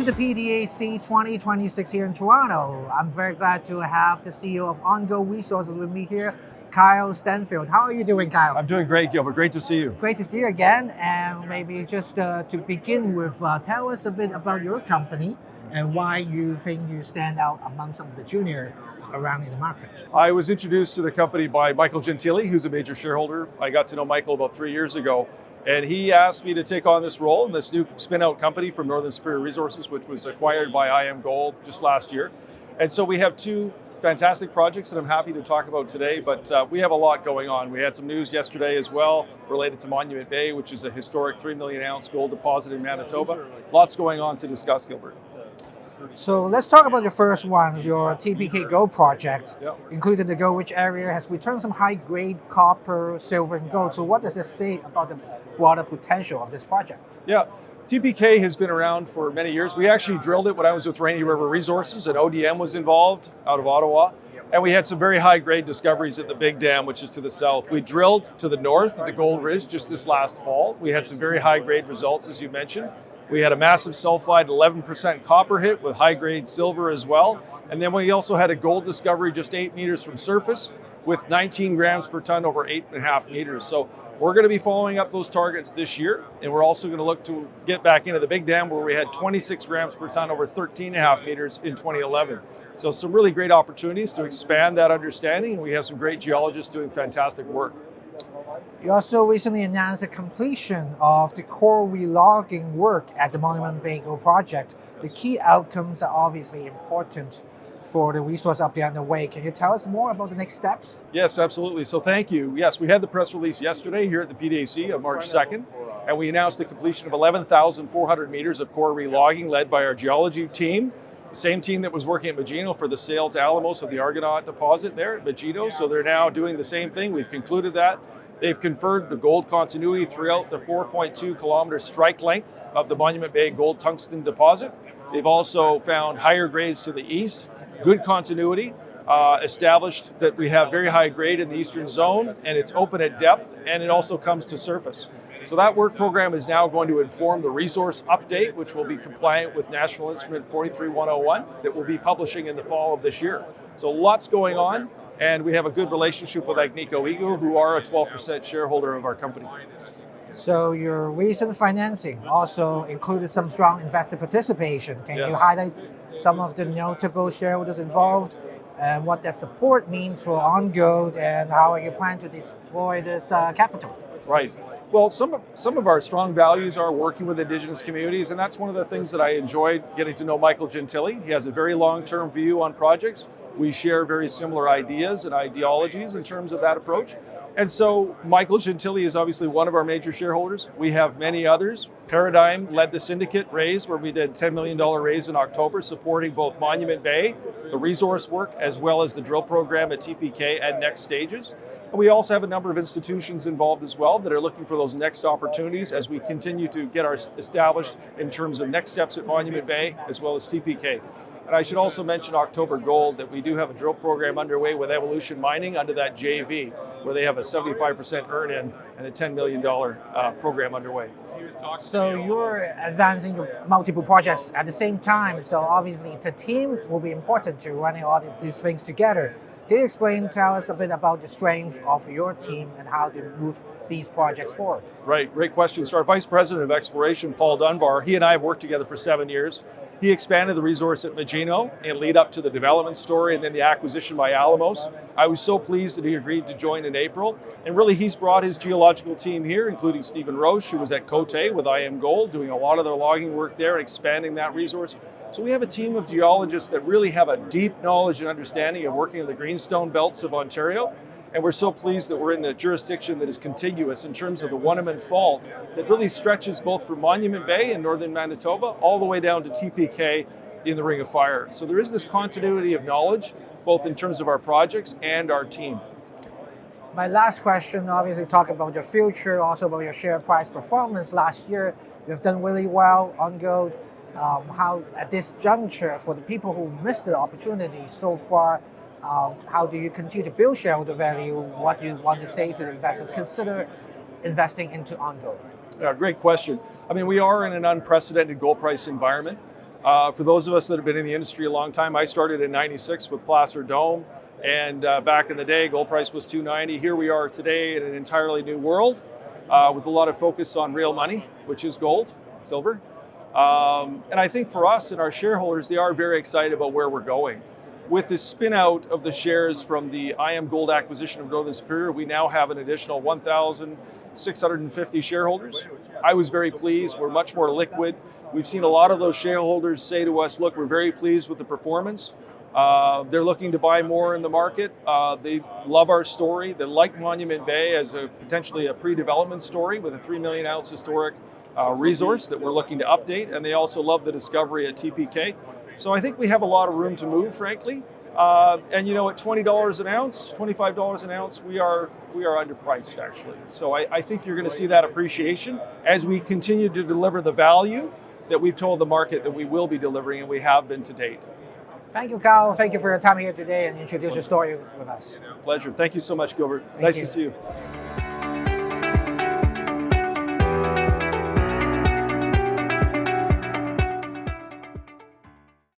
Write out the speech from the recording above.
the PDAC 2026 here in Toronto. I'm very glad to have the CEO of ONGold Resources with me here, Kyle Stanfield. How are you doing, Kyle? I'm doing great, Gilbert. Great to see you. Great to see you again. And maybe just to begin with, tell us a bit about your company and why you think you stand out among some of the junior around in the market. I was introduced to the company by Michael Gentili, who's a major shareholder. I got to know Michael about 3 years ago, and he asked me to take on this role in this new spin-out company from Northern Superior Resources, which was acquired by ONGold just last year. And so we have two fantastic projects that I'm happy to talk about today, but we have a lot going on. We had some news yesterday as well related to Monument Bay, which is a historic 3 million ounce gold deposit in Manitoba. Lots going on to discuss, Gilbert. So let's talk about your first one, your TPK Gold Project. Yep. Including the Gold-rich area has returned some high-grade copper, silver, and gold. So what does this say about the broader potential of this project? Yeah, TPK has been around for many years. We actually drilled it when I was with Rainy River Resources, and ODM was involved out of Ottawa. And we had some very high-grade discoveries at the Big Dam, which is to the south. We drilled to the north at the Gold Ridge just this last fall. We had some very high-grade results, as you mentioned. We had a massive sulfide 11% copper hit with high-grade silver as well. And then we also had a gold discovery just 8 meters from surface with 19 grams per ton over 8.5 meters. So we're going to be following up those targets this year. And we're also going to look to get back into the Big Dam where we had 26 grams per ton over 13.5 meters in 2011. So some really great opportunities to expand that understanding. And we have some great geologists doing fantastic work. You also recently announced the completion of the core relogging work at the Monument Bay Gold Project. The key outcomes are obviously important for the resource update underway. Can you tell us more about the next steps? Yes, absolutely. So thank you. Yes, we had the press release yesterday here at the PDAC on March 2nd, and we announced the completion of 11,400 meters of core relogging led by our geology team, the same team that was working at Magino for the sale to Alamos of the Argonaut deposit there at Magino. So they're now doing the same thing. We've concluded that. They've confirmed the gold continuity throughout the 4.2 kilometer strike length of the Monument Bay Gold-Tungsten deposit. They've also found higher grades to the east, good continuity, established that we have very high grade in the eastern zone, and it's open at depth, and it also comes to surface. So that work program is now going to inform the resource update, which will be compliant with National Instrument 43101 that we'll be publishing in the fall of this year. So lots going on. And we have a good relationship with Agnico Eagle, who are a 12% shareholder of our company. So your recent financing also included some strong investor participation. Can you highlight some of the notable shareholders involved and what that support means for ONGold and how you plan to deploy this capital? Right. Well, some of our strong values are working with Indigenous communities, and that's one of the things that I enjoyed getting to know Michael Gentili. He has a very long-term view on projects. We share very similar ideas and ideologies in terms of that approach. And so Michael Gentili is obviously one of our major shareholders. We have many others. Paradigm led the syndicate raise where we did a $10 million raise in October, supporting both Monument Bay, the resource work, as well as the drill program at TPK and next stages. And we also have a number of institutions involved as well that are looking for those next opportunities as we continue to get ours established in terms of next steps at Monument Bay as well as TPK. And I should also mention October Gold, that we do have a drill program underway with Evolution Mining under that JV, where they have a 75% earn-in and a $10 million program underway. So you're advancing multiple projects at the same time. So obviously the team will be important to running all these things together. Can you tell us a bit about the strength of your team and how to move these projects forward? Right, great question. So our Vice President of Exploration, Paul Dunbar, he and I have worked together for 7 years. He expanded the resource at Magino and lead up to the development story and then the acquisition by Alamos. I was so pleased that he agreed to join in April. And really he's brought his geological team here, including Stephen Roche, who was at Côté with ONGold, doing a lot of their logging work there and expanding that resource. So we have a team of geologists that really have a deep knowledge and understanding of working in the greenstone belts of Ontario. And we're so pleased that we're in the jurisdiction that is contiguous in terms of the Monument Fault that really stretches both from Monument Bay in northern Manitoba all the way down to TPK in the Ring of Fire. So there is this continuity of knowledge, both in terms of our projects and our team. My last question, obviously talk about your future, also about your share price performance last year. You've done really well on gold. How at this juncture, for the people who missed the opportunity so far, how do you continue to build shareholder value? What do you want to say to the investors? Consider investing into ONGold. Great question. I mean, we are in an unprecedented gold price environment. For those of us that have been in the industry a long time, I started in '96 with Placer Dome, and back in the day, gold price was $290. Here we are today in an entirely new world with a lot of focus on real money, which is gold, silver. And I think for us and our shareholders, they are very excited about where we're going. With the spin out of the shares from the IAMGold acquisition of Northern Superior, we now have an additional 1,650 shareholders. I was very pleased. We're much more liquid. We've seen a lot of those shareholders say to us, look, we're very pleased with the performance. They're looking to buy more in the market. They love our story. They like Monument Bay as potentially a pre-development story with a 3 million ounce historic resource that we're looking to update. And they also love the discovery at TPK. So I think we have a lot of room to move, frankly. And you know, at $20 an ounce, $25 an ounce, we are underpriced actually. So I think you're going to see that appreciation as we continue to deliver the value that we've told the market that we will be delivering, and we have been to date. Thank you, Kyle. Thank you for your time here today and introduce your story with us. Pleasure. Thank you so much, Gilbert. Nice to see you.